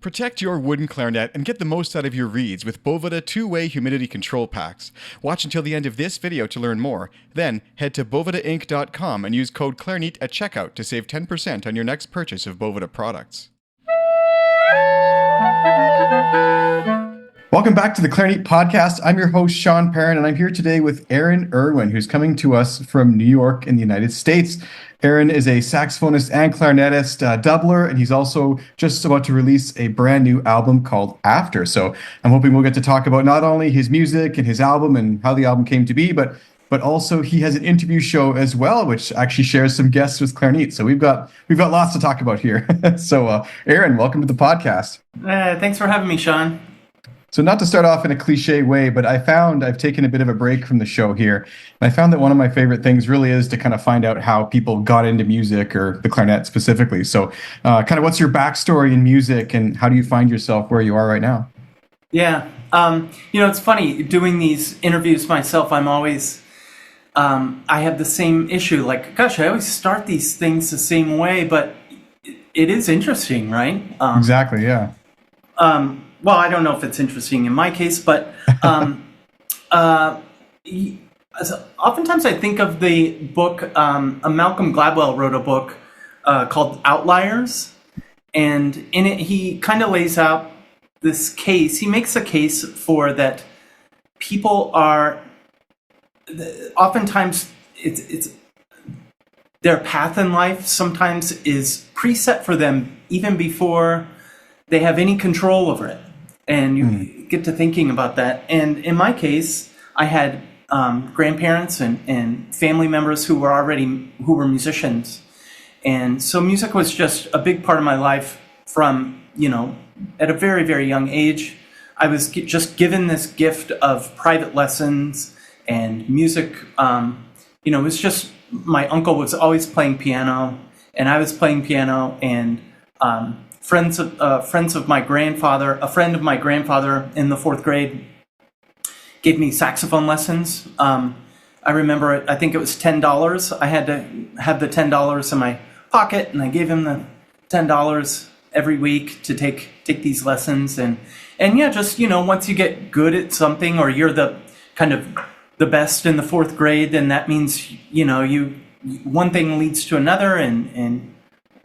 Protect your wooden clarinet and get the most out of your reeds with Boveda two-way humidity control packs. Watch until the end of this video to learn more. Then head to bovedainc.com and use code Clarineat at checkout to save 10% on your next purchase of Boveda products. Welcome back to the Clarineat podcast. I'm your host, Sean Perrin, and I'm here today with Aaron Irwin, who's coming to us from New York in the United States. Aaron is a saxophonist and clarinetist, doubler, and he's also just about to release a brand new album called After. So I'm hoping we'll get to talk about not only his music and his album and how the album came to be, but also he has an interview show as well, which actually shares some guests with Clarineat. So we've got lots to talk about here. So Aaron, welcome to the podcast. Thanks for having me, Sean. So not to start off in a cliche way, but I've taken a bit of a break from the show here. And I found that one of my favorite things really is to kind of find out how people got into music, or the clarinet specifically. So kind of what's your backstory in music and how do you find yourself where you are right now? Yeah. It's funny doing these interviews myself. I'm always, I have the same issue. Like, gosh, I always start these things the same way, but it is interesting, right? Exactly. Yeah. Well, I don't know if it's interesting in my case, but oftentimes I think of the book, Malcolm Gladwell wrote a book called Outliers, and in it he kind of lays out this case. He makes a case for that people are, oftentimes it's their path in life sometimes is preset for them even before they have any control over it. And you get to thinking about that. And in my case, I had grandparents and family members who were musicians. And so music was just a big part of my life from, at a very, very young age. I was just given this gift of private lessons and music. It was just, my uncle was always playing piano and I was playing piano, and friends of my grandfather, a friend of my grandfather in the fourth grade gave me saxophone lessons. I remember, I think it was $10. I had to have the $10 in my pocket, and I gave him the $10 every week to take these lessons. And yeah, just, once you get good at something, or you're the kind of the best in the fourth grade, then that means, one thing leads to another. And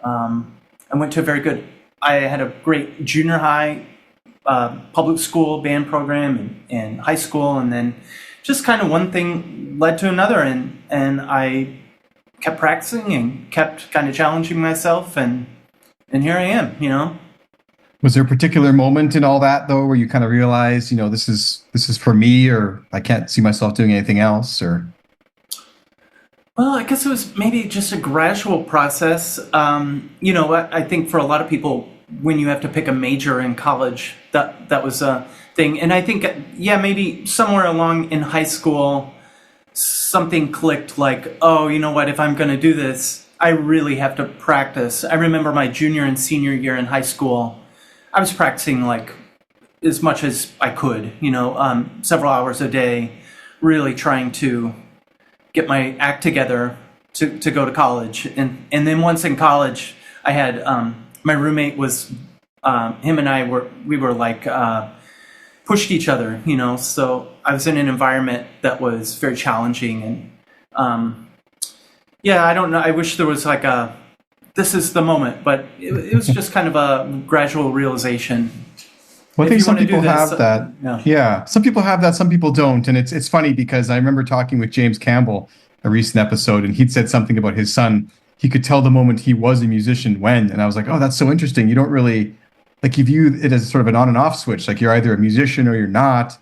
I went to a very good, I had a great junior high public school band program and high school, and then just kind of one thing led to another, and I kept practicing and kept kind of challenging myself, and here I am, Was there a particular moment in all that though where you kind of realized, this is for me, or I can't see myself doing anything else, or? Well, I guess it was maybe just a gradual process. I think for a lot of people, when you have to pick a major in college, that was a thing. And I think, maybe somewhere along in high school, something clicked like, oh, you know what, if I'm going to do this, I really have to practice. I remember my junior and senior year in high school, I was practicing like as much as I could, several hours a day, really trying to get my act together to go to college. And then once in college, I had, my roommate was, him and I were like, pushed each other, so I was in an environment that was very challenging. And, I don't know, I wish there was like this is the moment, but it was just kind of a gradual realization. Well, I think some people have that. Yeah, some people have that, some people don't. And it's funny because I remember talking with James Campbell, a recent episode, and he'd said something about his son. He could tell the moment he was a musician when. And I was like, oh, that's so interesting. You don't really, like, you view it as sort of an on and off switch. Like, you're either a musician or you're not.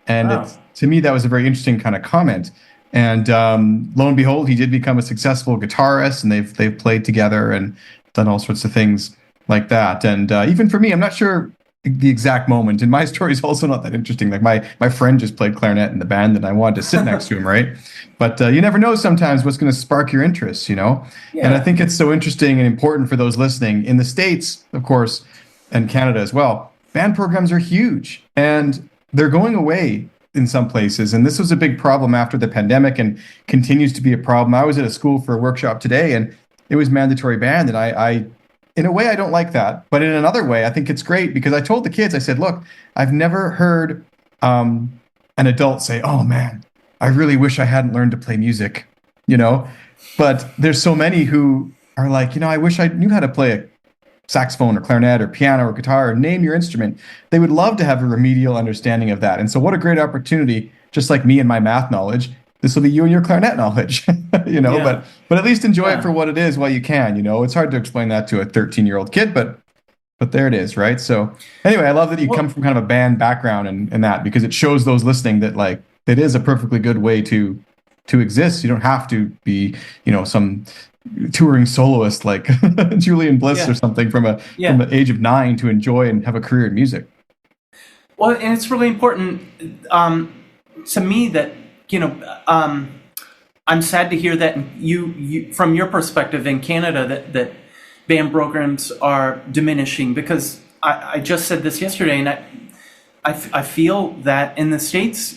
And to me, that was a very interesting kind of comment. And lo and behold, he did become a successful guitarist, and they've played together and done all sorts of things like that. And even for me, I'm not sure the exact moment, and my story is also not that interesting. Like my friend just played clarinet in the band, and I wanted to sit next to him, right? But you never know sometimes what's going to spark your interest, Yeah. And I think it's so interesting and important for those listening in the States, of course, and Canada as well. Band programs are huge, and they're going away in some places. And this was a big problem after the pandemic, and continues to be a problem. I was at a school for a workshop today, and it was mandatory band, and I in a way, I don't like that. But in another way, I think it's great because I told the kids, I said, look, I've never heard an adult say, oh man, I really wish I hadn't learned to play music, you know? But there's so many who are like, I wish I knew how to play a saxophone or clarinet or piano or guitar or name your instrument. They would love to have a remedial understanding of that. And so what a great opportunity, just like me and my math knowledge, this will be you and your clarinet knowledge, but at least enjoy it for what it is while you can, It's hard to explain that to a 13-year-old kid, but there it is, right? So anyway, I love that you come from kind of a band background and that, because it shows those listening that like it is a perfectly good way to exist. You don't have to be, some touring soloist like Julian Bliss or something from the age of 9 to enjoy and have a career in music. Well, and it's really important to me that, I'm sad to hear that you from your perspective in Canada that band programs are diminishing, because I just said this yesterday, and I feel that in the States,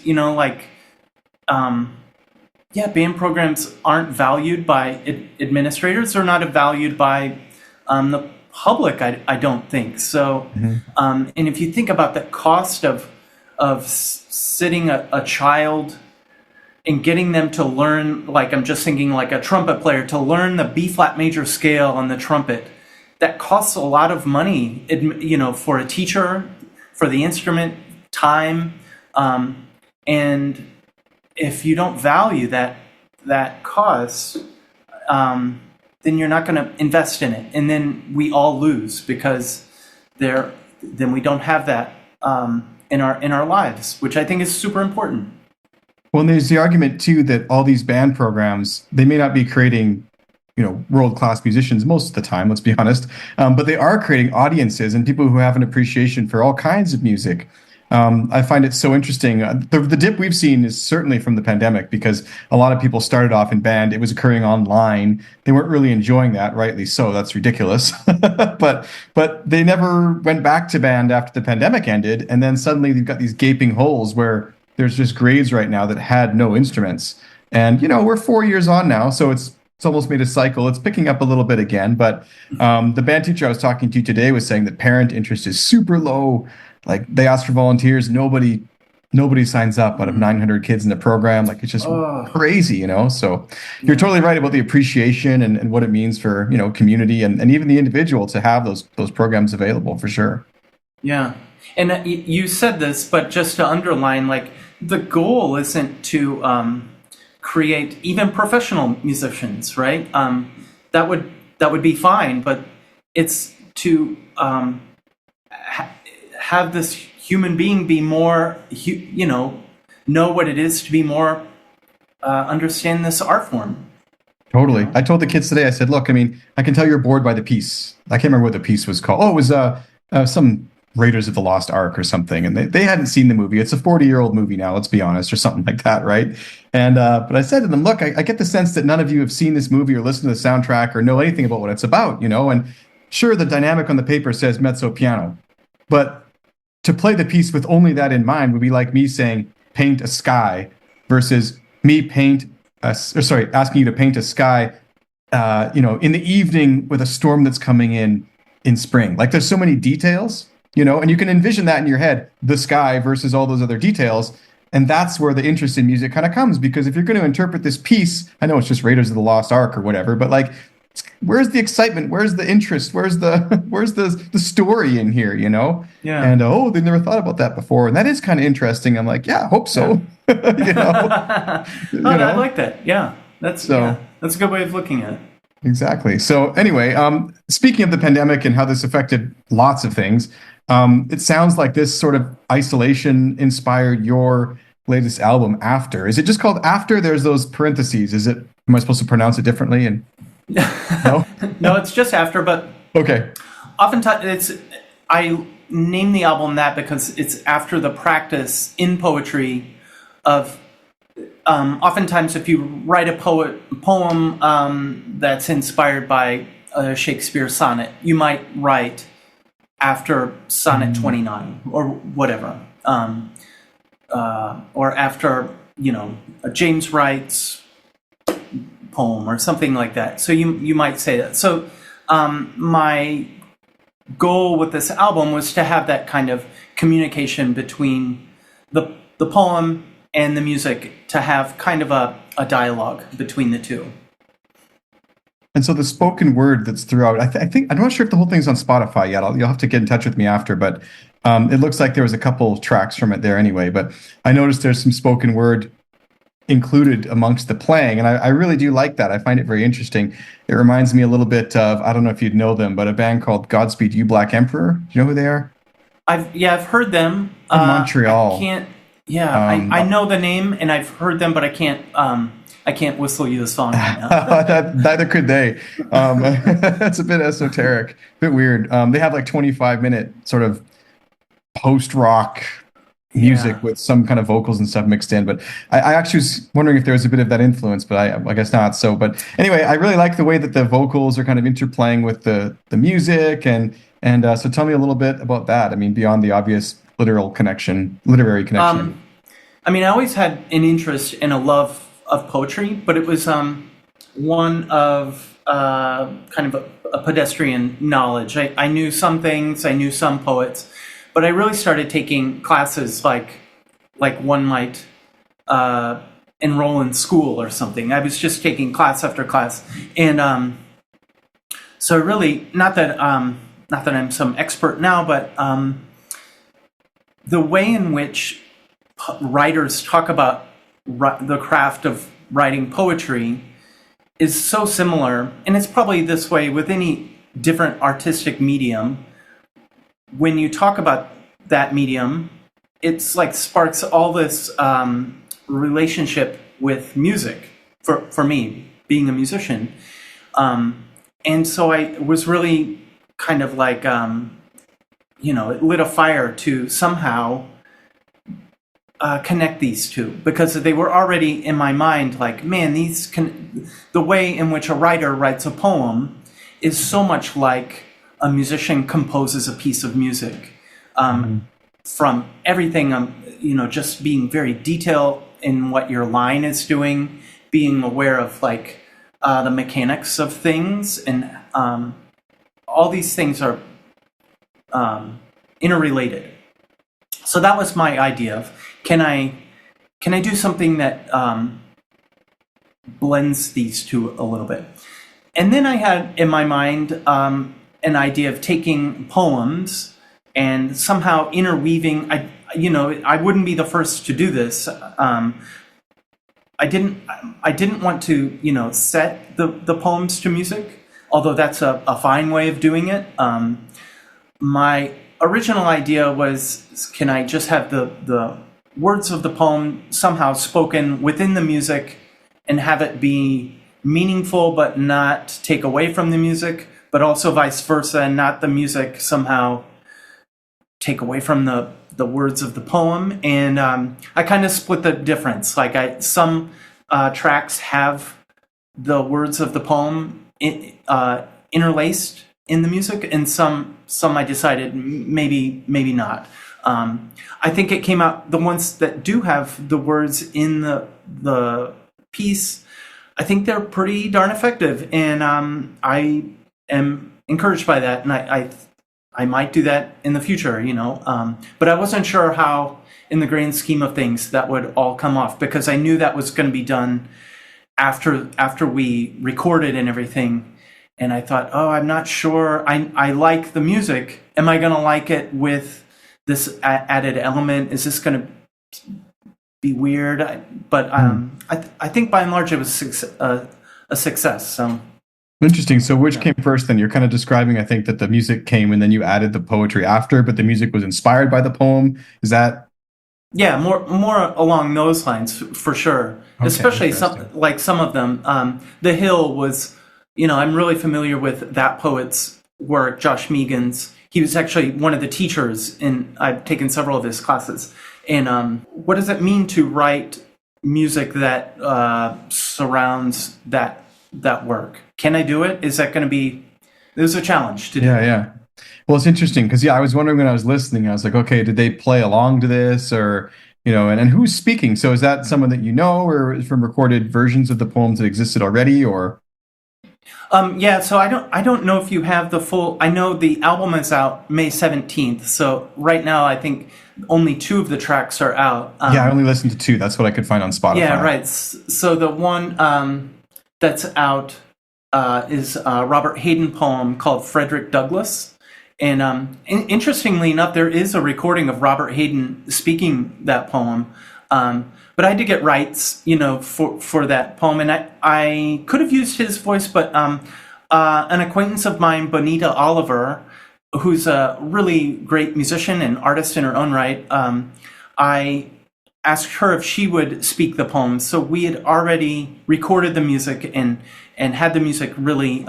band programs aren't valued by administrators. They're not valued by the public, I don't think. So, and if you think about the cost of sitting a child and getting them to learn, like I'm just thinking like a trumpet player, to learn the B flat major scale on the trumpet, that costs a lot of money, for a teacher, for the instrument, time, and if you don't value that cost, then you're not going to invest in it, and then we all lose because then we don't have that in our lives, which I think is super important. Well, and there's the argument too that all these band programs, they may not be creating world-class musicians most of the time, let's be honest, but they are creating audiences and people who have an appreciation for all kinds of music. I find it so interesting. The dip we've seen is certainly from the pandemic, because a lot of people started off in band. It was occurring online. They weren't really enjoying that, rightly so. That's ridiculous. but they never went back to band after the pandemic ended. And then suddenly you've got these gaping holes where there's just grades right now that had no instruments. And, we're 4 years on now, so it's almost made a cycle. It's picking up a little bit again. But the band teacher I was talking to today was saying that parent interest is super low. Like they ask for volunteers, nobody signs up out of 900 kids in the program. Like it's just crazy, So you're totally right about the appreciation and what it means for, community and even the individual to have those programs available, for sure. Yeah. And you said this, but just to underline, like the goal isn't to create even professional musicians, right? That would be fine, but it's to have this human being be more, know what it is to be more, understand this art form. Totally. I told the kids today, I said, look, I can tell you're bored by the piece. I can't remember what the piece was called. Oh, it was some Raiders of the Lost Ark or something. And they hadn't seen the movie. It's a 40-year-old movie now, let's be honest, or something like that, right? And but I said to them, look, I get the sense that none of you have seen this movie or listened to the soundtrack or know anything about what it's about, And sure, the dynamic on the paper says mezzo piano, but to play the piece with only that in mind would be like me saying paint a sky versus me asking you to paint a sky, in the evening with a storm that's coming in spring. Like there's so many details, and you can envision that in your head, the sky versus all those other details. And that's where the interest in music kind of comes, because if you're going to interpret this piece, I know it's just Raiders of the Lost Ark or whatever, but like, where's the excitement? Where's the interest? Where's the story in here, Yeah. And they never thought about that before. And that is kind of interesting. I'm like, yeah, I hope so. I like that. Yeah. That's a good way of looking at it. Exactly. So anyway, speaking of the pandemic and how this affected lots of things, it sounds like this sort of isolation inspired your latest album, After. Is it just called After? There's those parentheses. Am I supposed to pronounce it differently? And no? No, it's just After, but okay. Oftentimes I name the album that because it's after the practice in poetry of oftentimes if you write a poem that's inspired by a Shakespeare sonnet, you might write after Sonnet 29 or whatever, or after a James Wright's poem or something like that. So you might say that. So My goal with this album was to have that kind of communication between the poem and the music, to have kind of a dialogue between the two. And so the spoken word that's throughout, I think, I'm not sure if the whole thing's on Spotify yet. You'll have to get in touch with me after, but it looks like there was a couple tracks from it there anyway. But I noticed there's some spoken word included amongst the playing, and I really do like that. I find it very interesting. It reminds me a little bit of, I don't know if you'd know them, but a band called Godspeed You Black Emperor. Do you know who they are? I've heard them. In Montreal. I know the name, and I've heard them, but I can't whistle you the song right now. Neither could they. It's a bit esoteric, a bit weird. They have like 25-minute sort of post-rock music with some kind of vocals and stuff mixed in. But I actually was wondering if there was a bit of that influence, but I guess not. So, but anyway, I really like the way that the vocals are kind of interplaying with the music. And so tell me a little bit about that. I mean, beyond the obvious literary connection. I mean, I always had an interest and a love of poetry, but it was one of kind of a pedestrian knowledge. I knew some things, I knew some poets, but I really started taking classes like one might enroll in school or something. I was just taking class after class, and so really, not that I'm some expert now, but the way in which writers talk about the craft of writing poetry is so similar, and it's probably this way with any different artistic medium. When you talk about that medium, it's like sparks all this relationship with music for me, being a musician. And so I was really kind of like, it lit a fire to somehow connect these two, because they were already in my mind like, man, the way in which a writer writes a poem is so much like a musician composes a piece of music. From everything, just being very detailed in what your line is doing, being aware of like the mechanics of things, and all these things are interrelated. So that was my idea of, can I do something that blends these two a little bit? And then I had in my mind an idea of taking poems and somehow interweaving. I wouldn't be the first to do this. I didn't want to set the poems to music, although that's a fine way of doing it. My original idea was, can I just have the words of the poem somehow spoken within the music and have it be meaningful but not take away from the music, but also vice versa, and not the music somehow take away from the words of the poem. And I kind of split the difference. Like some tracks have the words of the poem interlaced in the music, and some I decided maybe not. I think it came out, the ones that do have the words in the piece, I think they're pretty darn effective, and I am encouraged by that, and I might do that in the future, but I wasn't sure how, in the grand scheme of things, that would all come off, because I knew that was going to be done after we recorded and everything. And I thought, I'm not sure. I like the music. Am I going to like it with this added element? Is this going to be weird? But I think by and large it was a success. So interesting. So which came first then? You're kind of describing, I think, that the music came and then you added the poetry after, but the music was inspired by the poem. Is that? Yeah, more along those lines for sure. Okay, especially some of them. The Hill was, I'm really familiar with that poet's work, Josh Megan's. He was actually one of the teachers, and I've taken several of his classes. And what does it mean to write music that surrounds that work? Can I do it? Is that going to be? There's a challenge to do. Yeah. Well, it's interesting because I was wondering when I was listening, I was like, okay, did they play along to this, or and who's speaking? So is that someone that or from recorded versions of the poems that existed already, or? Yeah, so I don't know if you have the full. I know the album is out May 17th. So right now, I think only 2 of the tracks are out. Yeah, I only listened to 2. That's what I could find on Spotify. Yeah, right. So the one that's out is a Robert Hayden poem called Frederick Douglass. And interestingly enough, there is a recording of Robert Hayden speaking that poem. But I did get rights, for that poem, and I could have used his voice, but an acquaintance of mine, Bonita Oliver, who's a really great musician and artist in her own right, I asked her if she would speak the poem. So we had already recorded the music and had the music really,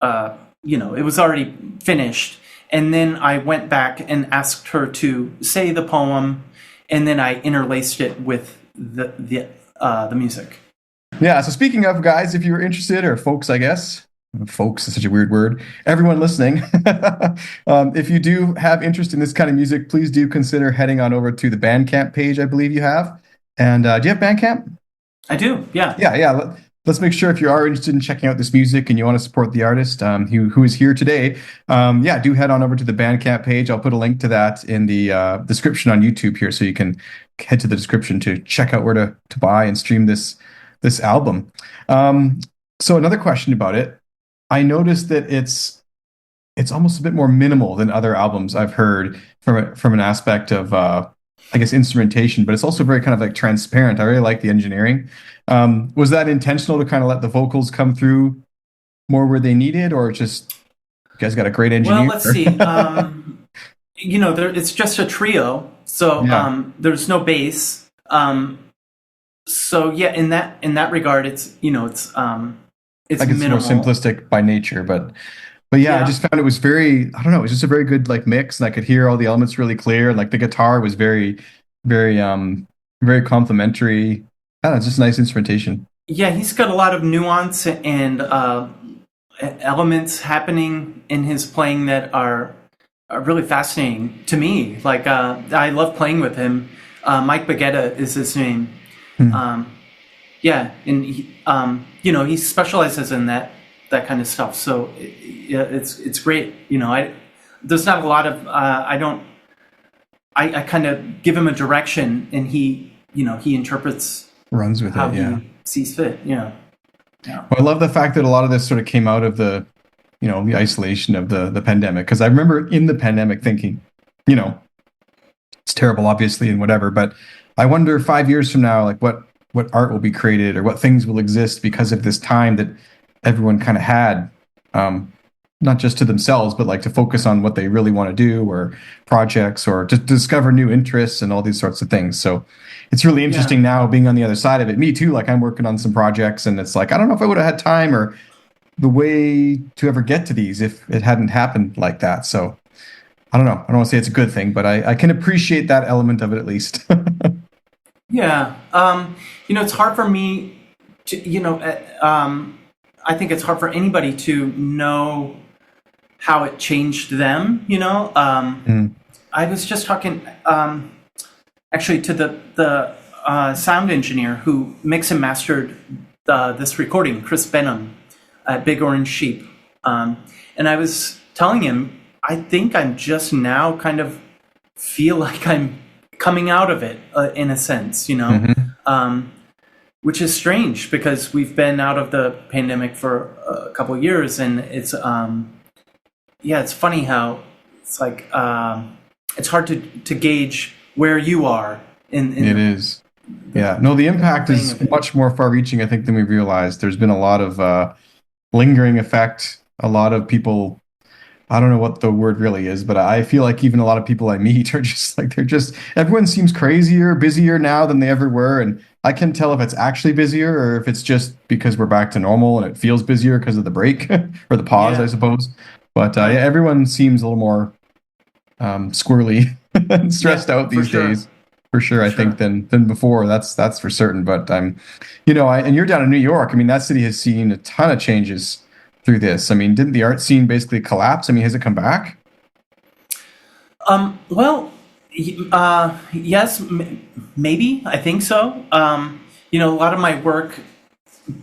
it was already finished. And then I went back and asked her to say the poem, and then I interlaced it with the music. Yeah. So speaking of, guys, if you're interested, or folks, I guess, folks is such a weird word. Everyone listening, if you do have interest in this kind of music, please do consider heading on over to the Bandcamp page. I believe you have. And do you have Bandcamp? I do. Yeah. Yeah. Let's make sure, if you are interested in checking out this music and you want to support the artist who is here today, do head on over to the Bandcamp page. I'll put a link to that in the description on YouTube here, so you can head to the description to check out where to buy and stream this album. So another question about it, I noticed that it's almost a bit more minimal than other albums I've heard from an aspect of I guess instrumentation, but it's also very kind of like transparent. I really like the engineering. Was that intentional to kind of let the vocals come through more where they needed, or just you guys got a great engineer? Well, let's see. It's just a trio, so there's no bass. So yeah, in that regard, it's minimal. It's more simplistic by nature, but yeah, I just found it was very, I don't know, it was just a very good like mix, and I could hear all the elements really clear. Like the guitar was very, very, very complimentary. I don't know, it's just nice instrumentation. Yeah, he's got a lot of nuance and elements happening in his playing that are really fascinating to me. Like I love playing with him. Mike Baggetta is his name. And he specializes in that kind of stuff. So it's great. There's not a lot of I kind of give him a direction, and he interprets, runs with how it. Yeah, he sees fit. Yeah. Well, I love the fact that a lot of this sort of came out of the the isolation of the pandemic, because I remember in the pandemic thinking, it's terrible, obviously, and whatever, but I wonder 5 years from now, like what art will be created, or what things will exist because of this time that everyone kind of had, not just to themselves, but like to focus on what they really want to do, or projects, or to discover new interests and all these sorts of things. So it's really interesting now being on the other side of it. Me too. Like I'm working on some projects, and it's like, I don't know if I would have had time or the way to ever get to these if it hadn't happened like that. So I don't know. I don't want to say it's a good thing, but I can appreciate that element of it at least. Yeah. It's hard for me to, I think it's hard for anybody to know how it changed them, I was just talking, actually, to the sound engineer who mixed and mastered this recording, Chris Benham, at Big Orange Sheep. And I was telling him, I think I'm just now kind of feel like I'm coming out of it, in a sense, which is strange, because we've been out of the pandemic for a couple of years, and it's it's funny how it's like it's hard to gauge where you are in it is. Yeah, no, the impact is much more far-reaching, I think, than we realized. There's been a lot of lingering effect. A lot of people, I don't know what the word really is, but I feel like even a lot of people I meet are just like, everyone seems crazier, busier now than they ever were. And I can tell if it's actually busier, or if it's just because we're back to normal and it feels busier because of the break or the pause, I suppose. But everyone seems a little more squirrely and stressed out these days. For sure, I think than before. That's for certain. But and you're down in New York. I mean, that city has seen a ton of changes through this. I mean, didn't the art scene basically collapse? I mean, has it come back? Well, yes, maybe. I think so. A lot of my work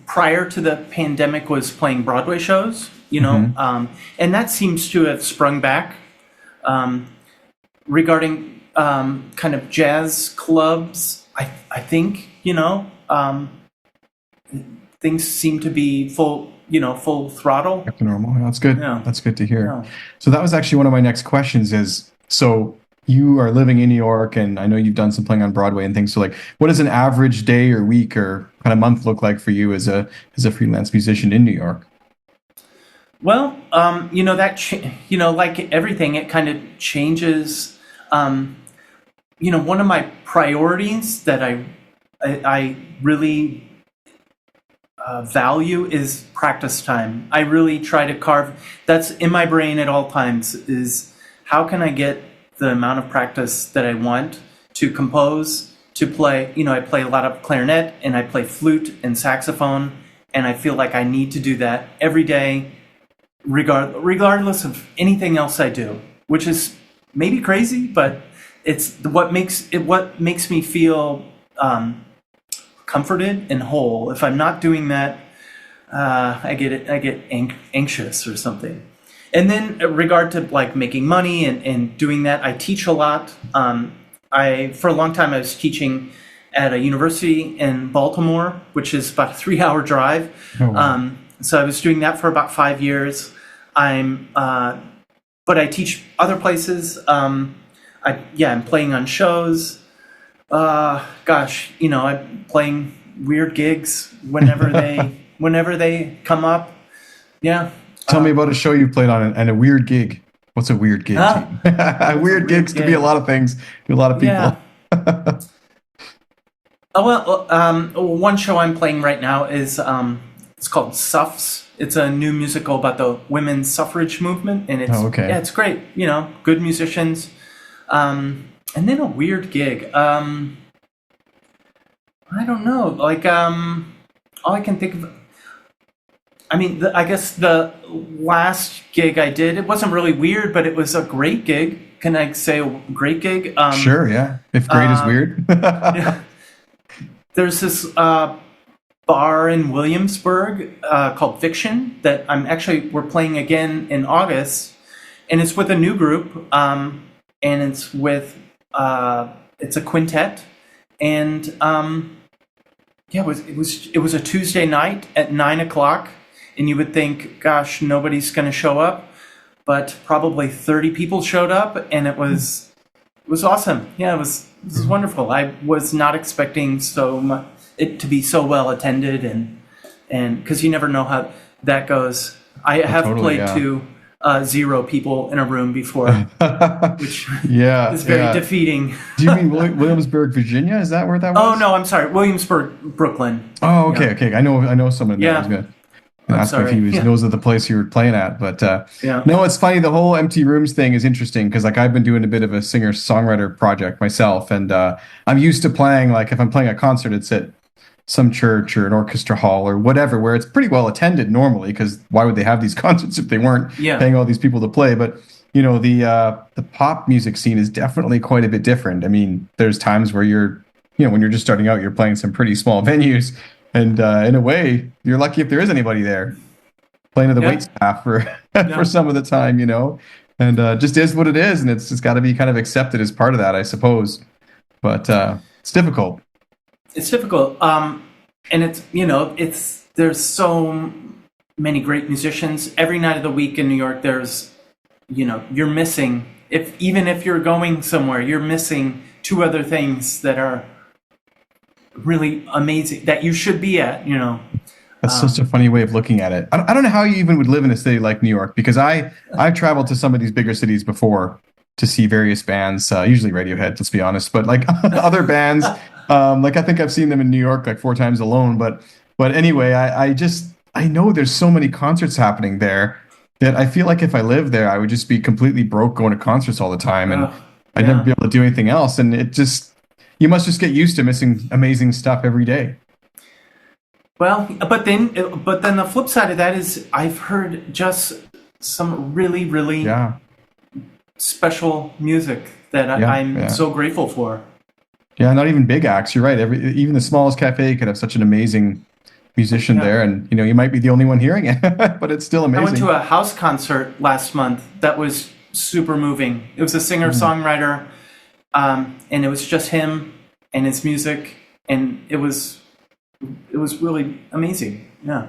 prior to the pandemic was playing Broadway shows, and that seems to have sprung back. Regarding kind of jazz clubs, I think, things seem to be full throttle. Back to normal. That's good. Yeah. That's good to hear. Yeah. So that was actually one of my next questions so you are living in New York, and I know you've done some playing on Broadway and things. So like, what does an average day or week or kind of month look like for you as a freelance musician in New York? Well, like everything, it kind of changes. One of my priorities that I really value is practice time. I really try to carve, that's in my brain at all times, is how can I get the amount of practice that I want to compose, to play. I play a lot of clarinet, and I play flute and saxophone, and I feel like I need to do that every day, regardless of anything else I do, which is maybe crazy, but it's what makes me feel comforted and whole. If I'm not doing that, I get anxious or something. And then in regard to like making money and doing that, I teach a lot. For a long time I was teaching at a university in Baltimore, which is about a 3-hour drive. Oh, wow. So I was doing that for about 5 years. But I teach other places. I'm playing on shows. I'm playing weird gigs whenever they come up. Yeah. Tell me about a show you played on and a weird gig. What's a weird gig? Weird gigs could be a lot of things to a lot of people. Yeah. One show I'm playing right now is it's called Suffs. It's a new musical about the women's suffrage movement, and it's great. Good musicians. And then a weird gig. I don't know. Like all I can think of. I mean, I guess the last gig I did, it wasn't really weird, but it was a great gig. Can I say a great gig? Sure, yeah. If great is weird. Yeah. There's this bar in Williamsburg called Fiction that we're playing again in August, and it's with a new group, and it's with it's a quintet, and it was a Tuesday night at 9:00. And you would think, gosh, nobody's going to show up, but probably 30 people showed up, and it was awesome. Yeah, it was wonderful. I was not expecting it to be so well attended, and because you never know how that goes. I have played to 0 people in a room before, which is very defeating. Do you mean Williamsburg, Virginia? Is that where that was? Oh no, I'm sorry, Williamsburg, Brooklyn. Oh, okay, okay. I know someone there who's good. Ask if he knows of the place you were playing at, but no, it's funny. The whole empty rooms thing is interesting because like I've been doing a bit of a singer-songwriter project myself, and I'm used to playing, like if I'm playing a concert, it's at some church or an orchestra hall or whatever, where it's pretty well attended normally, because why would they have these concerts if they weren't paying all these people to play? But the pop music scene is definitely quite a bit different. I mean, there's times where when you're just starting out, you're playing some pretty small venues. And in a way, you're lucky if there is anybody there playing to the wait staff for some of the time, and just is what it is. And it's got to be kind of accepted as part of that, I suppose. But it's difficult. It's difficult. And there's so many great musicians. Every night of the week in New York, there's, you're missing, even if you're going somewhere, you're missing 2 other things that are really amazing that you should be at. That's such a funny way of looking at it. I don't know how you even would live in a city like New York, because I've traveled to some of these bigger cities before to see various bands, usually Radiohead, let's be honest, but like other bands, like I think I've seen them in New York like 4 times alone. But anyway, I know there's so many concerts happening there that I feel like if I lived there, I would just be completely broke going to concerts all the time, and I'd never be able to do anything else. And you must just get used to missing amazing stuff every day. Well, but then the flip side of that is I've heard just some really, really special music that I'm so grateful for. Yeah, not even big acts. You're right. Even the smallest cafe could have such an amazing musician there, and you might be the only one hearing it, but it's still amazing. I went to a house concert last month that was super moving. It was a singer-songwriter, and it was just him and his music, and it was really amazing. Yeah.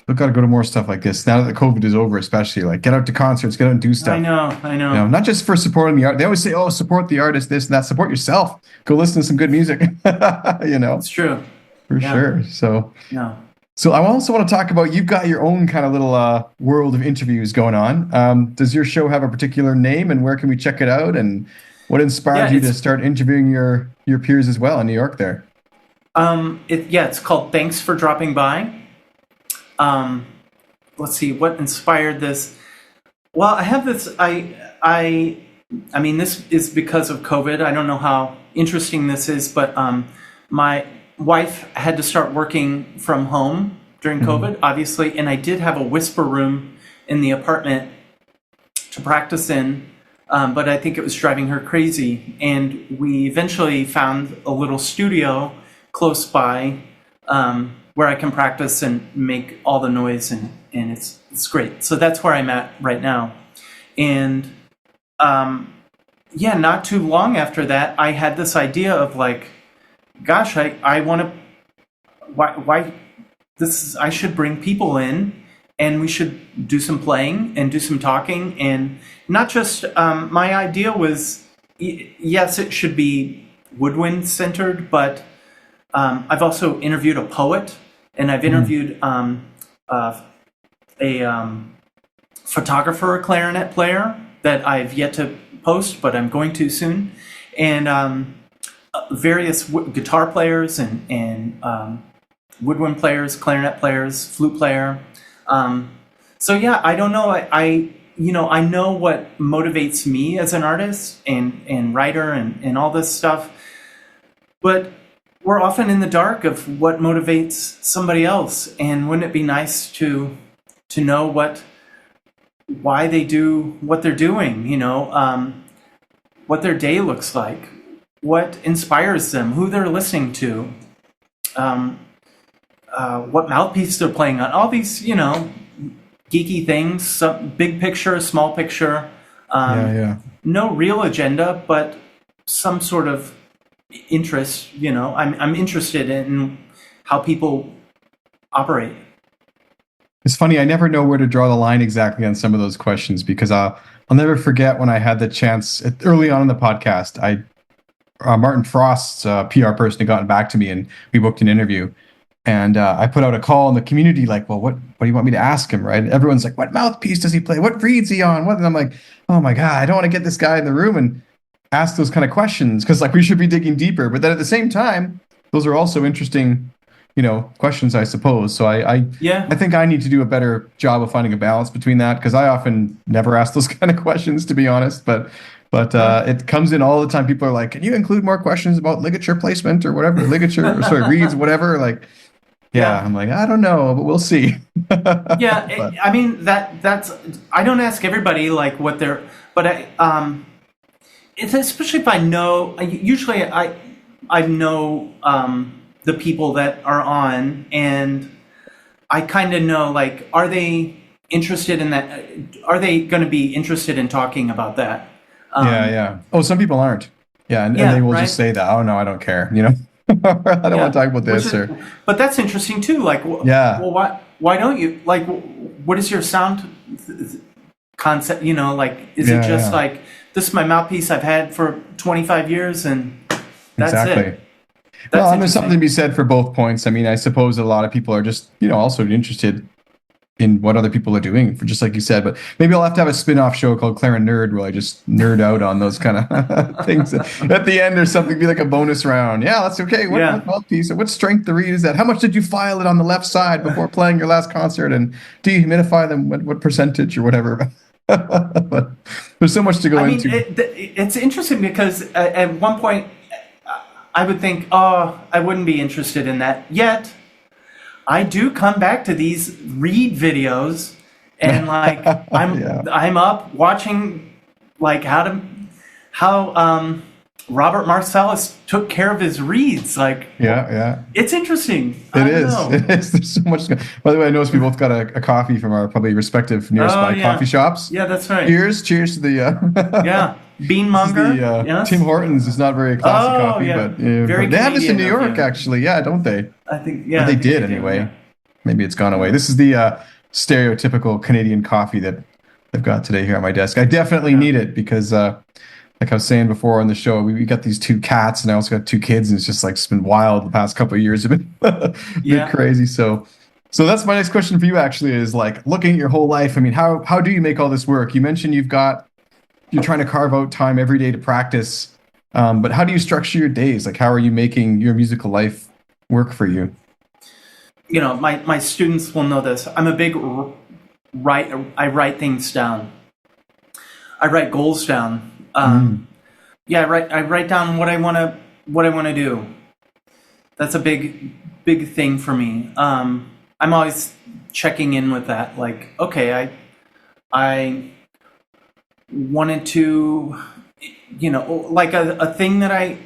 We've got to go to more stuff like this now that the COVID is over, especially. Like, get out to concerts, get out and do stuff. I know. Not just for supporting the art. They always say, "Oh, support the artist, this and that." Support yourself. Go listen to some good music. It's true. For sure. So, yeah. So I also want to talk about, you've got your own kind of little world of interviews going on. Does your show have a particular name, and where can we check it out? And what inspired you to start interviewing your peers as well in New York there? It's called Thanks for Dropping By. Let's see, what inspired this? Well, I have this, I mean, this is because of COVID. I don't know how interesting this is, but my wife had to start working from home during COVID, obviously, and I did have a whisper room in the apartment to practice in, but I think it was driving her crazy. And we eventually found a little studio close by, where I can practice and make all the noise, and it's great. So that's where I'm at right now. And not too long after that, I had this idea of like, gosh, I want to, why I should bring people in, and we should do some playing and do some talking, and not just, my idea was, yes, it should be woodwind centered, but I've also interviewed a poet, and I've interviewed a photographer, a clarinet player that I've yet to post, but I'm going to soon, and various guitar players and woodwind players, clarinet players, flute player. So yeah, I don't know. I know what motivates me as an artist and writer and all this stuff, but we're often in the dark of what motivates somebody else. And wouldn't it be nice to know why they do what they're doing, what their day looks like, what inspires them, who they're listening to, what mouthpiece they're playing on, all these, geeky things, some big picture, small picture, no real agenda, but some sort of interest. I'm interested in how people operate. It's funny, I never know where to draw the line exactly on some of those questions, because I'll never forget when I had the chance early on in the podcast. Martin Frost's PR person had gotten back to me, and we booked an interview. And I put out a call in the community, like, well, what do you want me to ask him, right? And everyone's like, what mouthpiece does he play? What reed's he on? And I'm like, oh my God, I don't want to get this guy in the room and ask those kind of questions, because like we should be digging deeper. But then at the same time, those are also interesting, questions, I suppose. So I think I need to do a better job of finding a balance between that, because I often never ask those kind of questions, to be honest. But it comes in all the time. People are like, can you include more questions about ligature placement or whatever, reeds, whatever, like. Yeah, I'm like, I don't know, but we'll see. I mean, that's, I don't ask everybody like what they're, but it's especially if I know, usually I know the people that are on, and I kind of know, like, are they interested in that? Are they going to be interested in talking about that? Oh, some people aren't. And they will just say that, oh no, I don't care, I don't want to talk about this. But that's interesting too. Like, well, why don't you, like, what is your sound concept? Like, is it just like, this is my mouthpiece I've had for 25 years and that's it? There's something to be said for both points. I mean, I suppose a lot of people are just, also interested in what other people are doing, for just like you said. But maybe I'll have to have a spin-off show called Clarinert, where I just nerd out on those kind of things. At the end, there's something, be like a bonus round. Yeah, that's okay. What mouthpiece? What strength the reed is that? How much did you file it on the left side before playing your last concert? And do you humidify them? What percentage or whatever? But there's so much to go into. It's interesting because at one point I would think, oh, I wouldn't be interested in that yet. I do come back to these reed videos, and like I'm up watching like how Robert Marsalis took care of his reeds. Like, yeah. It's interesting. It is. There's so much. By the way, I noticed we both got a coffee from our probably respective nearest by coffee shops. Yeah, that's right. Cheers to the. Yeah, Beanmonger. Yes. Tim Hortons is not very classic coffee, but they have this in New York, actually. Yeah, don't they? I think. Yeah, they did anyway. Yeah. Maybe it's gone away. This is the stereotypical Canadian coffee that I've got today here on my desk. I definitely need it because. Like I was saying before on the show, we got these 2 cats, and I also got 2 kids, and it's just like it's been wild the past couple of years. It's been crazy. So that's my next question for you. Actually, is like looking at your whole life. I mean, how do you make all this work? You mentioned you're trying to carve out time every day to practice, but how do you structure your days? Like, how are you making your musical life work for you? You know, my students will know this. I'm a big I write things down. I write goals down. I write down what I want to do. That's a big thing for me. I'm always checking in with that. Like, okay, I wanted to, like a thing that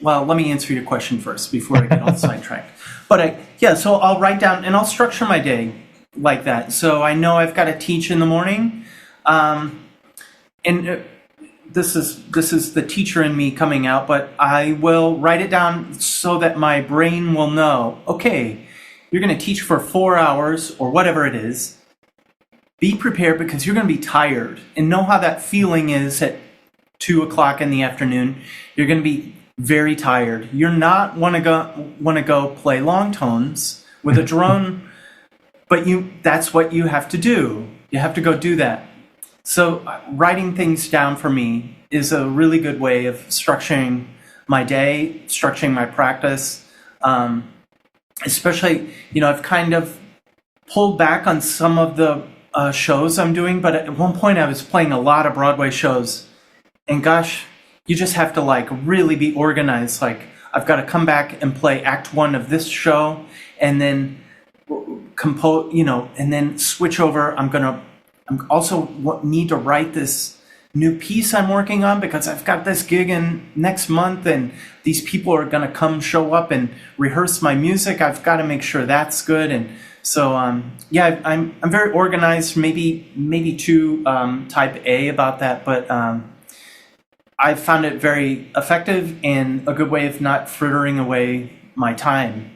well, let me answer your question first before I get all sidetracked. But so I'll write down and I'll structure my day like that. So I know I've got to teach in the morning. And this is the teacher in me coming out, but I will write it down so that my brain will know, okay, you're going to teach for 4 hours or whatever it is. Be prepared because you're going to be tired, and know how that feeling is at 2:00 in the afternoon. You're going to be very tired. You're not want to go play long tones with a drone, but that's what you have to do. You have to go do that. So writing things down for me is a really good way of structuring my day, structuring my practice. Especially, I've kind of pulled back on some of the shows I'm doing, but at one point I was playing a lot of Broadway shows. And gosh, you just have to like really be organized. Like, I've got to come back and play Act 1 of this show and then compose, and then switch over. I'm also need to write this new piece I'm working on because I've got this gig in next month and these people are going to come show up and rehearse my music. I've got to make sure that's good. And so, I'm very organized, maybe too type A about that, but I've found it very effective and a good way of not frittering away my time.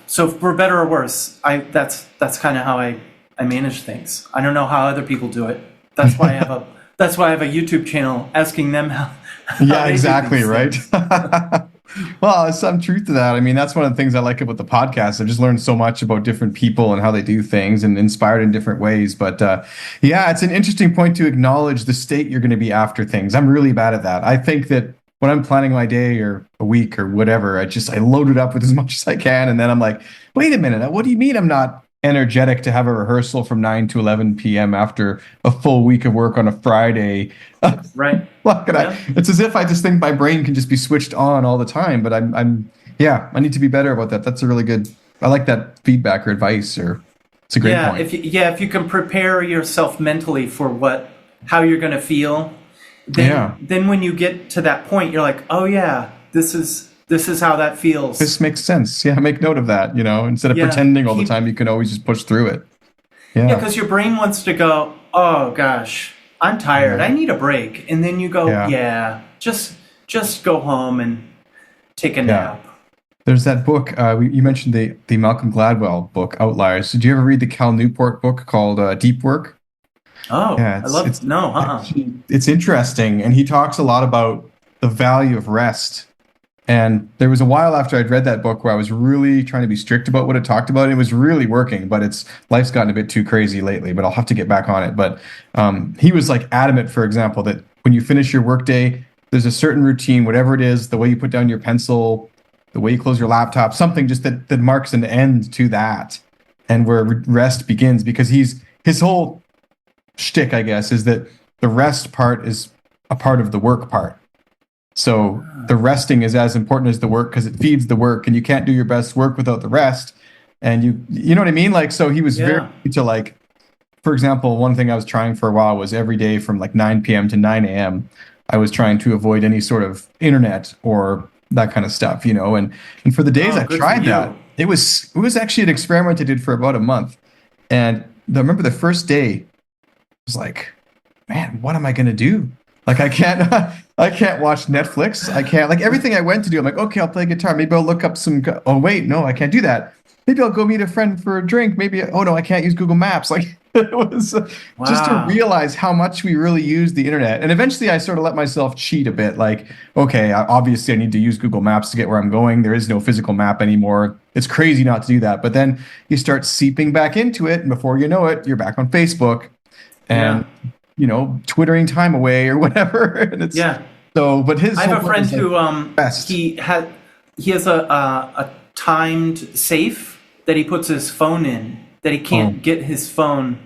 So for better or worse, that's kind of how I manage things. I don't know how other people do it. That's why I have a YouTube channel asking them how yeah, exactly, right? Well, there's some truth to that. I mean, that's one of the things I like about the podcast. I've just learned so much about different people and how they do things and inspired in different ways. But it's an interesting point to acknowledge the state you're going to be after things. I'm really bad at that. I think that when I'm planning my day or a week or whatever, I load it up with as much as I can. And then I'm like, wait a minute, what do you mean I'm not energetic to have a rehearsal from 9 to 11 p.m. after a full week of work on a Friday? Right. It's as if I just think my brain can just be switched on all the time. But I need to be better about that. That's a really good, I like that feedback or advice, or it's a great point. If you can prepare yourself mentally for how you're going to feel, then when you get to that point, you're like, oh yeah, this is how that feels. This makes sense. Yeah, make note of that. Instead of pretending all the time, you can always just push through it. Yeah, because your brain wants to go, oh gosh, I'm tired. I need a break, and then you go, just go home and take a nap. There's that book you mentioned, the Malcolm Gladwell book, Outliers. Did you ever read the Cal Newport book called Deep Work? Oh, yeah, I love it. No, It's interesting, and he talks a lot about the value of rest. And there was a while after I'd read that book where I was really trying to be strict about what it talked about. It was really working, but life's gotten a bit too crazy lately, but I'll have to get back on it. But he was like adamant, for example, that when you finish your workday, there's a certain routine, whatever it is, the way you put down your pencil, the way you close your laptop, something just that marks an end to that, and where rest begins. Because his whole shtick, I guess, is that the rest part is a part of the work part. So the resting is as important as the work because it feeds the work, and you can't do your best work without the rest. And you know what I mean? Like, so he was very to like for example, one thing I was trying for a while was every day from like 9 p.m. to 9 a.m. I was trying to avoid any sort of internet or that kind of stuff, and for the days I tried that, it was actually an experiment I did for about a month. And I remember the first day, I was like, man, what am I going to do? Like, I can't watch Netflix. I can't, like, everything I went to do, I'm like, okay, I'll play guitar. Maybe I'll look up oh, wait, no, I can't do that. Maybe I'll go meet a friend for a drink. Maybe, oh no, I can't use Google Maps. Like, it was just to realize how much we really use the internet. And eventually I sort of let myself cheat a bit. Like, okay, obviously I need to use Google Maps to get where I'm going. There is no physical map anymore. It's crazy not to do that. But then you start seeping back into it. And before you know it, you're back on Facebook and, twittering time away or whatever. And it's, so, but I have a friend who, he has a timed safe that he puts his phone in, that he can't get his phone.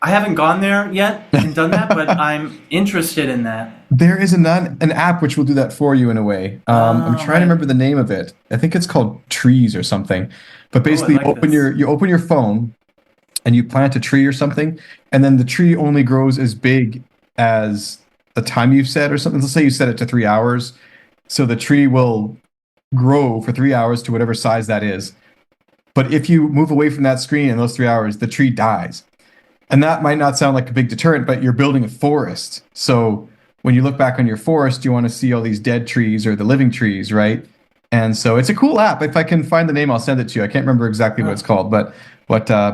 I haven't gone there yet and done that, but I'm interested in that. There is an app which will do that for you in a way. I'm trying to remember the name of it. I think it's called Trees or something. But basically, you open your phone and you plant a tree or something, and then the tree only grows as big as the time you've set or something. Let's say you set it to 3 hours, so the tree will grow for 3 hours to whatever size that is. But if you move away from that screen in those 3 hours, the tree dies. And that might not sound like a big deterrent, but you're building a forest. So when you look back on your forest, you want to see all these dead trees or the living trees, right? And so it's a cool app. If I can find the name, I'll send it to you. I can't remember exactly what it's called, but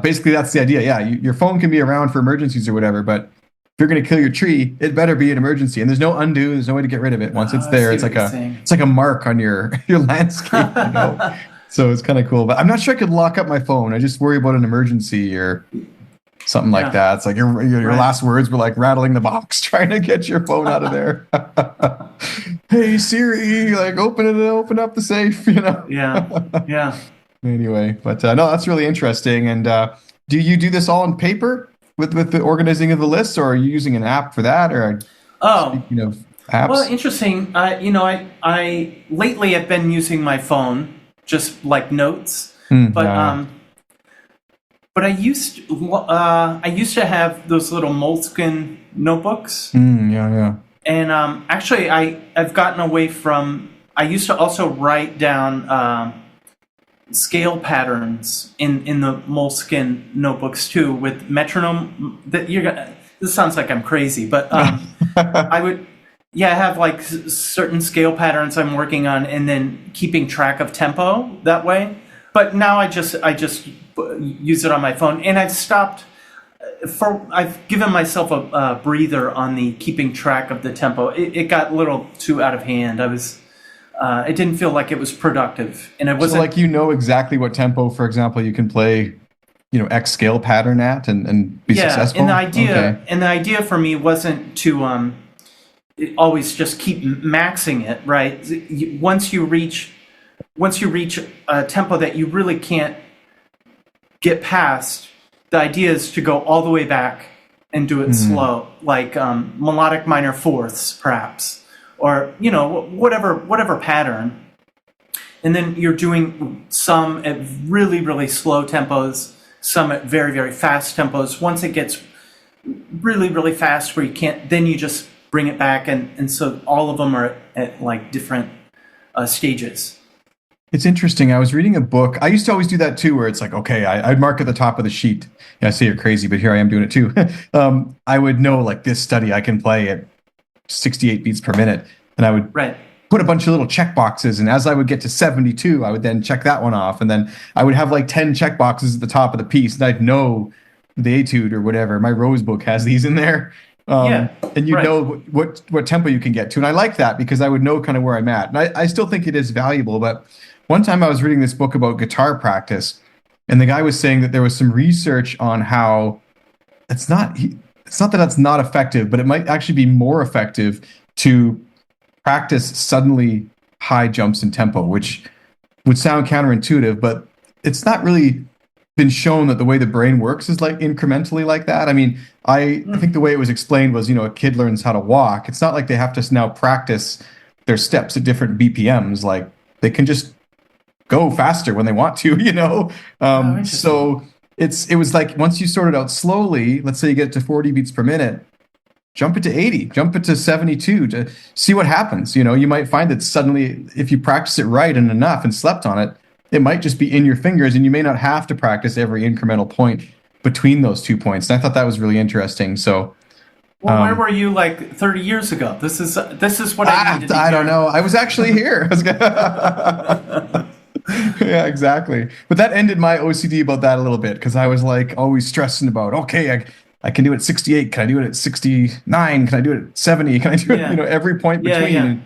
basically that's the idea. Yeah, your phone can be around for emergencies or whatever, but if you're going to kill your tree, it better be an emergency. And there's no undo. There's no way to get rid of it. Once it's there, it's like a mark on your landscape. So it's kind of cool. But I'm not sure I could lock up my phone. I just worry about an emergency or something like that. It's like your last words were like rattling the box, trying to get your phone out of there. Hey Siri, like open up the safe. Yeah. Anyway, but no, that's really interesting. And do you do this all on paper with the organizing of the lists, or are you using an app for that? Or speaking of apps, well, interesting. I lately have been using my phone, just like notes, but I used to have those little moleskin notebooks. And actually, I've gotten away from. I used to also write down scale patterns in the moleskin notebooks too, with metronome. This sounds like I'm crazy, but I would. Yeah, I have like certain scale patterns I'm working on, and then keeping track of tempo that way. But now I just use it on my phone, and I've stopped. I've given myself a breather on the keeping track of the tempo. It got a little too out of hand. It didn't feel like it was productive, and it wasn't. So like exactly what tempo, for example, you can play, X scale pattern at and be successful. And the idea for me wasn't to always just keep maxing it, right? Once you reach a tempo that you really can't get past, the idea is to go all the way back and do it slow, like melodic minor fourths, perhaps, or whatever pattern. And then you're doing some at really, really slow tempos, some at very, very fast tempos. Once it gets really, really fast where you can't, then you just bring it back, and so all of them are at like different stages. It's interesting. I was reading a book. I used to always do that too, where it's like, okay, I'd mark at the top of the sheet. I say you're crazy, but here I am doing it too. I would know like this study I can play at 68 beats per minute, and I would put a bunch of little check boxes. And as I would get to 72, I would then check that one off, and then I would have like 10 check boxes at the top of the piece, and I'd know the etude or whatever. My Rose book has these in there. And you know what tempo you can get to. And I like that because I would know kind of where I'm at. And I still think it is valuable. But one time I was reading this book about guitar practice, and the guy was saying that there was some research on how it's not that it's not effective, but it might actually be more effective to practice suddenly high jumps in tempo, which would sound counterintuitive, but it's not really been shown that the way the brain works is like incrementally like that. I mean, I think the way it was explained was, a kid learns how to walk. It's not like they have to now practice their steps at different BPMs. Like they can just go faster when they want to, So it was like once you sort it out slowly, let's say you get to 40 beats per minute, jump it to 80, jump it to 72 to see what happens. You know, you might find that suddenly if you practice it right and enough and slept on it, it might just be in your fingers and you may not have to practice every incremental point between those 2 points. And I thought that was really interesting. So, well, where were you like 30 years ago? This is what I needed to hear. I don't know. I was actually here. Yeah, exactly. But that ended my OCD about that a little bit because I was like always stressing about, okay, I can do it at 68. Can I do it at 69? Can I do it at 70? Can I do it, every point between? Yeah.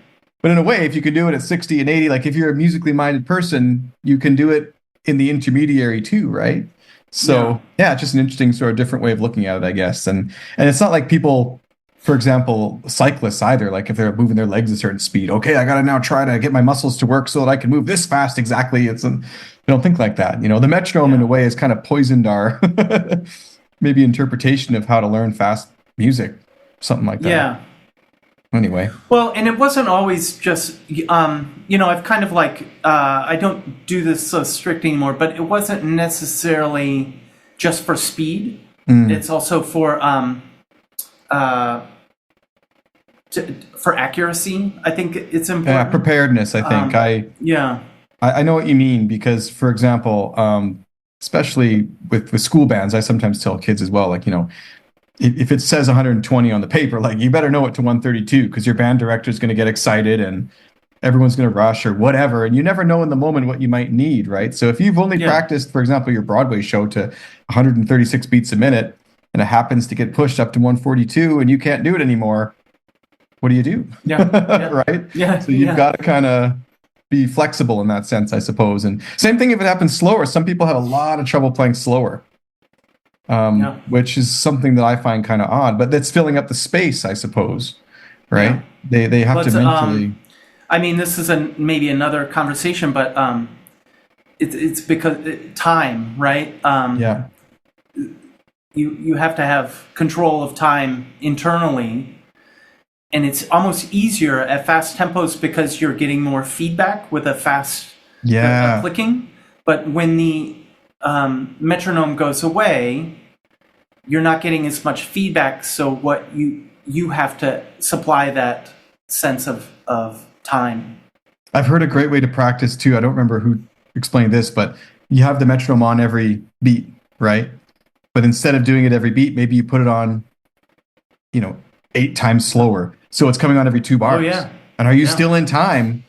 But in a way, if you can do it at 60 and 80, like if you're a musically minded person, you can do it in the intermediary too, right? So it's just an interesting sort of different way of looking at it, I guess. And it's not like people, for example, cyclists either, like if they're moving their legs a certain speed, okay, I got to now try to get my muscles to work so that I can move this fast exactly. They don't think like that. You know, the metronome in a way has kind of poisoned our maybe interpretation of how to learn fast music, something like that. Yeah. Anyway. Well, and it wasn't always just, I've kind of like, I don't do this so strict anymore, but it wasn't necessarily just for speed. It's also for accuracy. I think it's important. Yeah, preparedness, I think. I know what you mean because, for example, especially with school bands, I sometimes tell kids as well, like, if it says 120 on the paper, like you better know it to 132 because your band director is going to get excited and everyone's going to rush or whatever. And you never know in the moment what you might need, right? So if you've only practiced, for example, your Broadway show to 136 beats a minute and it happens to get pushed up to 142 and you can't do it anymore, what do you do? Right? Yeah. So you've got to kind of be flexible in that sense, I suppose. And same thing if it happens slower. Some people have a lot of trouble playing slower. Which is something that I find kind of odd, but that's filling up the space, I suppose, right? Yeah. They have to mentally. I mean, this is maybe another conversation, but it's because time, right? You have to have control of time internally, and it's almost easier at fast tempos because you're getting more feedback with a fast clicking. But when the metronome goes away, you're not getting as much feedback. So what you have to supply that sense of time. I've heard a great way to practice too. I don't remember who explained this, but you have the metronome on every beat, right? But instead of doing it every beat, maybe you put it on, 8 times slower. So it's coming on every 2 bars. Oh, yeah. And are you still in time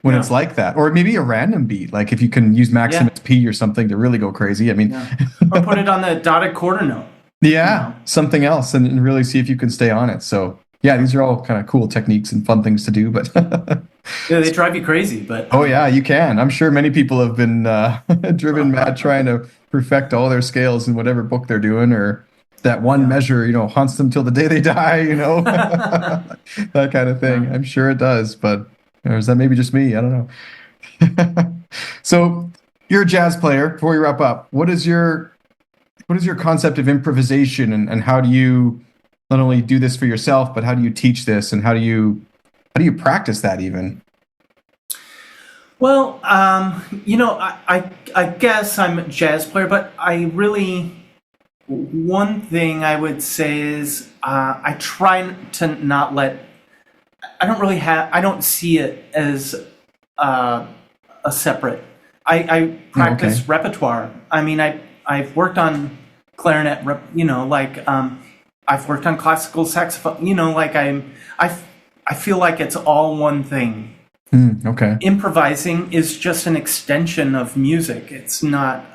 when it's like that? Or maybe a random beat, like if you can use Maximus P or something to really go crazy. I mean, or put it on the dotted quarter note. Something else and really see if you can stay on it. So these are all kind of cool techniques and fun things to do, but they drive you crazy, but you can. I'm sure many people have been driven mad trying to perfect all their scales in whatever book they're doing, or that one measure, haunts them till the day they die, that kind of thing. I'm sure it does, but or is that maybe just me? I don't know. So you're a jazz player. Before we wrap up, what is your concept of improvisation, and how do you not only do this for yourself, but how do you teach this, and how do you practice that even? Well, I guess I'm a jazz player, but one thing I would say is I try to not let. I don't see it as a separate. I practice repertoire. I mean, I've worked on clarinet, I've worked on classical saxophone, I feel like it's all one thing. Okay. Improvising is just an extension of music. It's not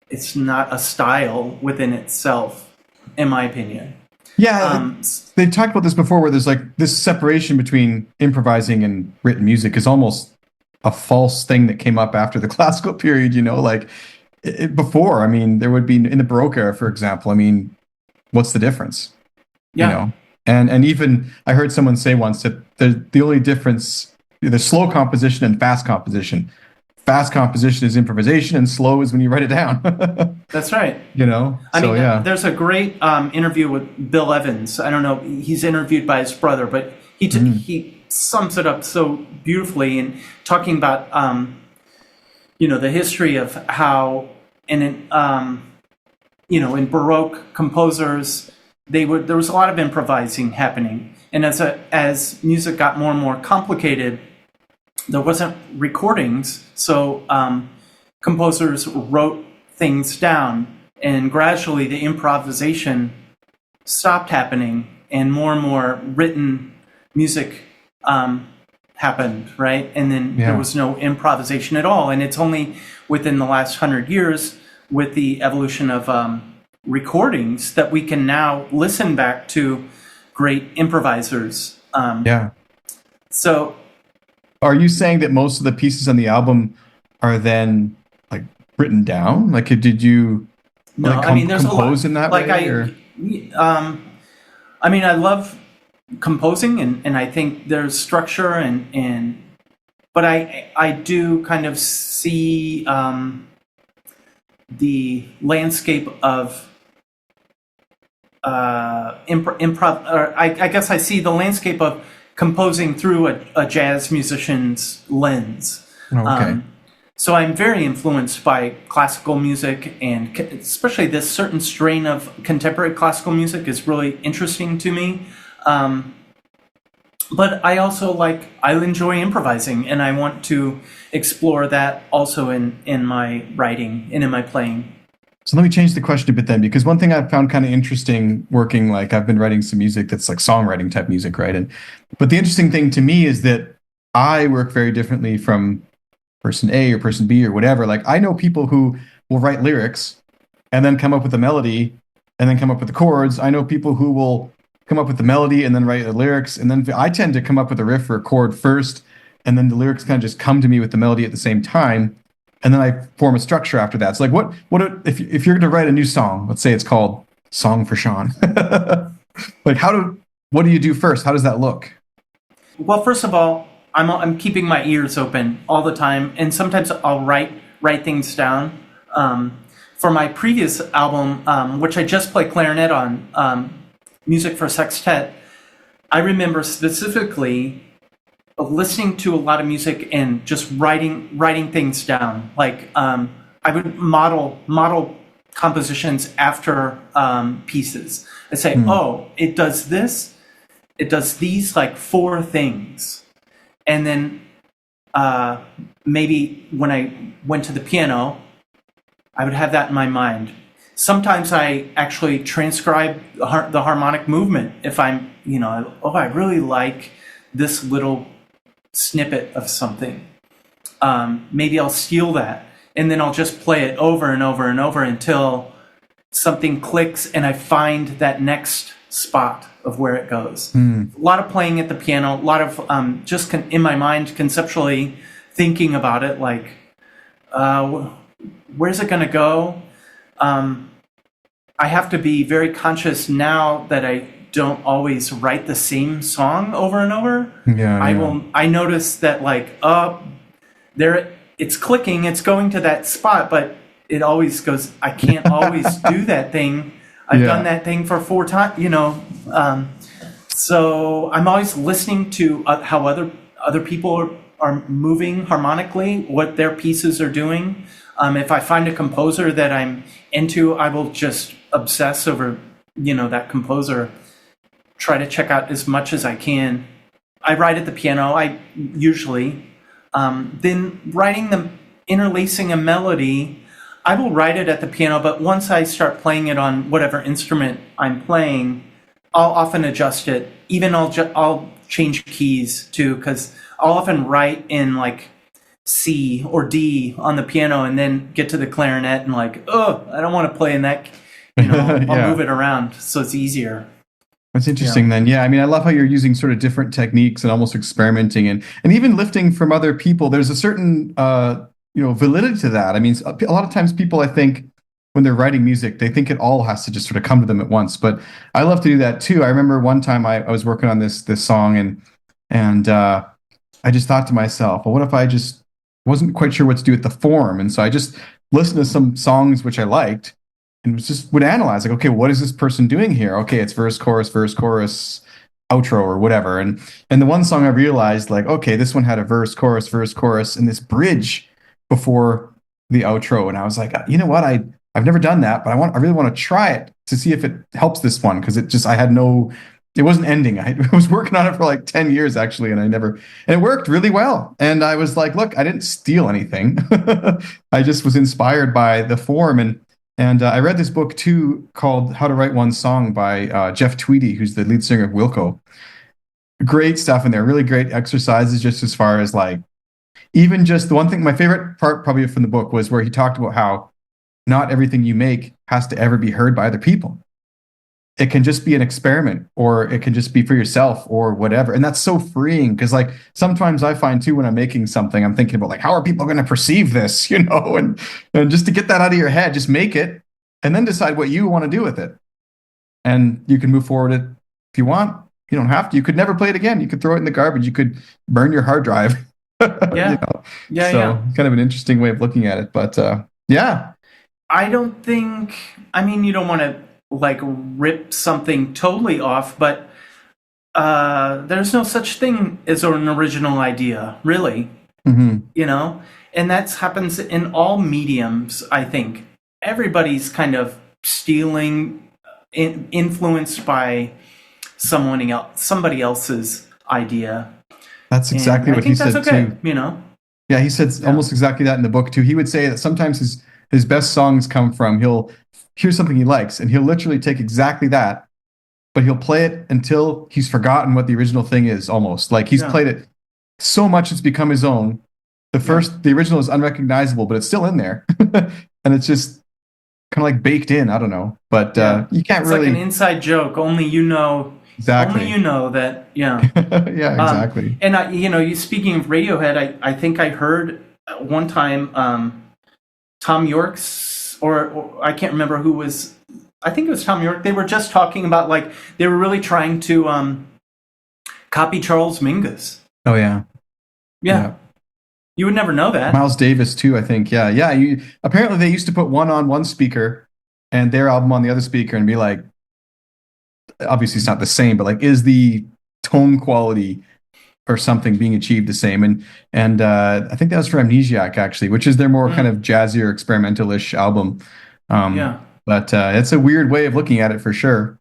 a style within itself, in my opinion. Yeah, they talked about this before, where there's like this separation between improvising and written music is almost a false thing that came up after the classical period, before, I mean, there would be in the Baroque era, for example, I mean, what's the difference? And even I heard someone say once that the only difference, there's slow composition and fast composition. Fast composition is improvisation, and slow is when you write it down. That's right. There's a great interview with Bill Evans. I don't know, he's interviewed by his brother, but he sums it up so beautifully in talking about the history of how in Baroque composers, there was a lot of improvising happening. And as music got more and more complicated, there wasn't recordings, so composers wrote things down, and gradually the improvisation stopped happening, and more written music happened, right? And then there was no improvisation at all. And it's only within the last 100 years, with the evolution of recordings, that we can now listen back to great improvisers. So, are you saying that most of the pieces on the album are then like written down? Like, did you there's compose a lot, in that like way? I love composing, and I think there's structure, but I do kind of see the landscape of improv, or I guess I see the landscape of composing through a jazz musician's lens. So I'm very influenced by classical music, and especially this certain strain of contemporary classical music is really interesting to me. But I also I enjoy improvising, and I want to explore that also in my writing and in my playing. So let me change the question a bit then, because one thing I've found kind of interesting working, I've been writing some music that's like songwriting type music, right? But the interesting thing to me is that I work very differently from person A or person B or whatever. Like, I know people who will write lyrics and then come up with a melody and then come up with the chords. I know people who will come up with the melody and then write the lyrics. And then I tend to come up with a riff or a chord first, and then the lyrics kind of just come to me with the melody at the same time. And then I form a structure after that. So what if you're going to write a new song, let's say it's called Song for Sean, what do you do first? How does that look? Well, first of all, I'm keeping my ears open all the time, and sometimes I'll write things down. For my previous album, which I just played clarinet on, Music for Sextet, I remember specifically listening to a lot of music and just writing things down. I would model compositions after pieces. I'd say, oh, it does this, it does these 4 things. And then maybe when I went to the piano, I would have that in my mind. Sometimes I actually transcribe the harmonic movement. If I'm, I really like this little snippet of something. Maybe I'll steal that, and then I'll just play it over and over and over until something clicks and I find that next spot of where it goes. A lot of playing at the piano, a lot of just in my mind conceptually thinking about it, where's it going to go? I have to be very conscious now that I don't always write the same song over and over. I notice that it's clicking, it's going to that spot, but it always goes, I can't always do that thing. I've done that thing for 4 times, so I'm always listening to how other people are moving harmonically, what their pieces are doing. If I find a composer that I'm into, I will just obsess over, that composer, try to check out as much as I can. I write at the piano, then interlacing a melody, I will write it at the piano, but once I start playing it on whatever instrument I'm playing, I'll often adjust it. Even I'll change keys too, because I'll often write in C or D on the piano and then get to the clarinet and I don't want to play in that, I'll move it around so it's easier. That's interesting then. Yeah, I love how you're using sort of different techniques and almost experimenting and even lifting from other people. There's a certain, validity to that. A lot of times people, I think, when they're writing music, they think it all has to just sort of come to them at once. But I love to do that too. I remember one time I was working on this song and I just thought to myself, well, what if I just wasn't quite sure what to do with the form? And so I just listened to some songs which I liked and would analyze, okay, what is this person doing here? Okay, it's verse, chorus, outro, or whatever. And the one song I realized, okay, this one had a verse, chorus, and this bridge before the outro, and I was like, you know what, I've never done that, but I really want to try it to see if it helps this one, because it wasn't ending. I was working on it for like 10 years actually, and it worked really well. And I was like, look, I didn't steal anything. I just was inspired by the form. And I read this book too called How to Write One Song by Jeff Tweedy, who's the lead singer of Wilco. Great stuff in there, really great exercises, just as far as like, even just the one thing, my favorite part probably from the book was where he talked about how not everything you make has to ever be heard by other people. It can just be an experiment, or it can just be for yourself or whatever. And that's so freeing, because like sometimes I find too, when I'm making something, I'm thinking about like, how are people going to perceive this, and just to get that out of your head, just make it and then decide what you want to do with it. And you can move forward it if you want. You don't have to. You could never play it again. You could throw it in the garbage. You could burn your hard drive. Yeah. Kind of an interesting way of looking at it. But yeah. I don't think, you don't want to like rip something totally off, but there's no such thing as an original idea, really. Mm-hmm. And that happens in all mediums. I think everybody's kind of stealing, influenced by somebody else's idea. That's exactly what he said too. Yeah, he said almost exactly that in the book too. He would say that sometimes his best songs come from, he'll hear something he likes, and he'll literally take exactly that, but he'll play it until he's forgotten what the original thing is, almost. Like he's played it so much it's become his own. The original is unrecognizable, but it's still in there. And it's just kind of like baked in. I don't know. But you can't really... It's like an inside joke. Only you know... Exactly. Only you know that, yeah, exactly. And you speaking of Radiohead, I think I heard one time Tom York's, or I can't remember who was. I think it was Tom York. They were just talking about like they were really trying to copy Charles Mingus. Oh yeah. You would never know that. Miles Davis too, I think. Yeah. Apparently they used to put one on one speaker and their album on the other speaker and be like, obviously it's not the same, but like, is the tone quality or something being achieved the same? And I think that was for Amnesiac actually, which is their more kind of jazzier, experimental-ish album. But it's a weird way of looking at it for sure.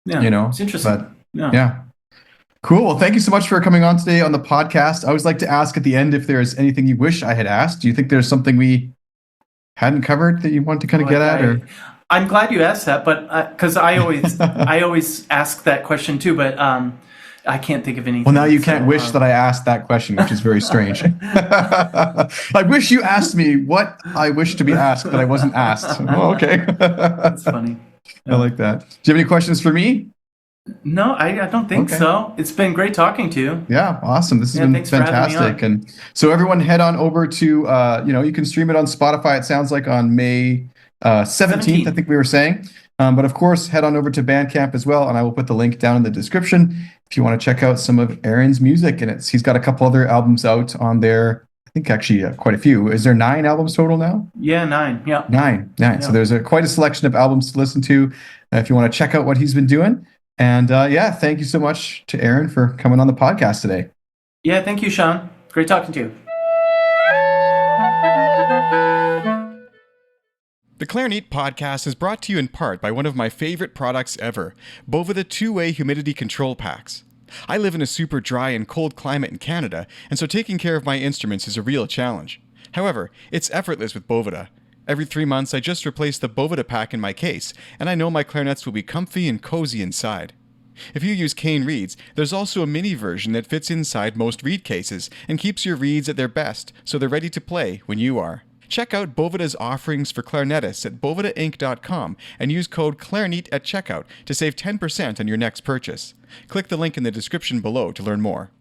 Yeah, it's interesting. But yeah. Cool. Well, thank you so much for coming on today on the podcast. I always like to ask at the end if there's anything you wish I had asked. Do you think there's something we hadn't covered that you want to kind of get at? Or I'm glad you asked that, but because I always ask that question too, but I can't think of anything. Well, now you can't wish that I asked that question, which is very strange. I wish you asked me what I wish to be asked that I wasn't asked. Oh, okay. That's funny. I like that. Do you have any questions for me? No, I don't think so. It's been great talking to you. Yeah, awesome. This has been fantastic. And so everyone head on over to, you can stream it on Spotify. It sounds like on May 17th, I think we were saying. But of course, head on over to Bandcamp as well, and I will put the link down in the description if you want to check out some of Aaron's music. And he's got a couple other albums out on there. I think actually quite a few. Is there 9 albums total now? Yeah, 9. Yeah, 9. Yeah. So there's quite a selection of albums to listen to if you want to check out what he's been doing. And thank you so much to Aaron for coming on the podcast today. Yeah, thank you, Sean. Great talking to you. The Clarineat podcast is brought to you in part by one of my favorite products ever, Boveda 2-way humidity control packs. I live in a super dry and cold climate in Canada, and so taking care of my instruments is a real challenge. However, it's effortless with Boveda. Every 3 months, I just replace the Boveda pack in my case, and I know my clarinets will be comfy and cozy inside. If you use cane reeds, there's also a mini version that fits inside most reed cases and keeps your reeds at their best, so they're ready to play when you are. Check out Boveda's offerings for clarinetists at bovedainc.com and use code Clarineat at checkout to save 10% on your next purchase. Click the link in the description below to learn more.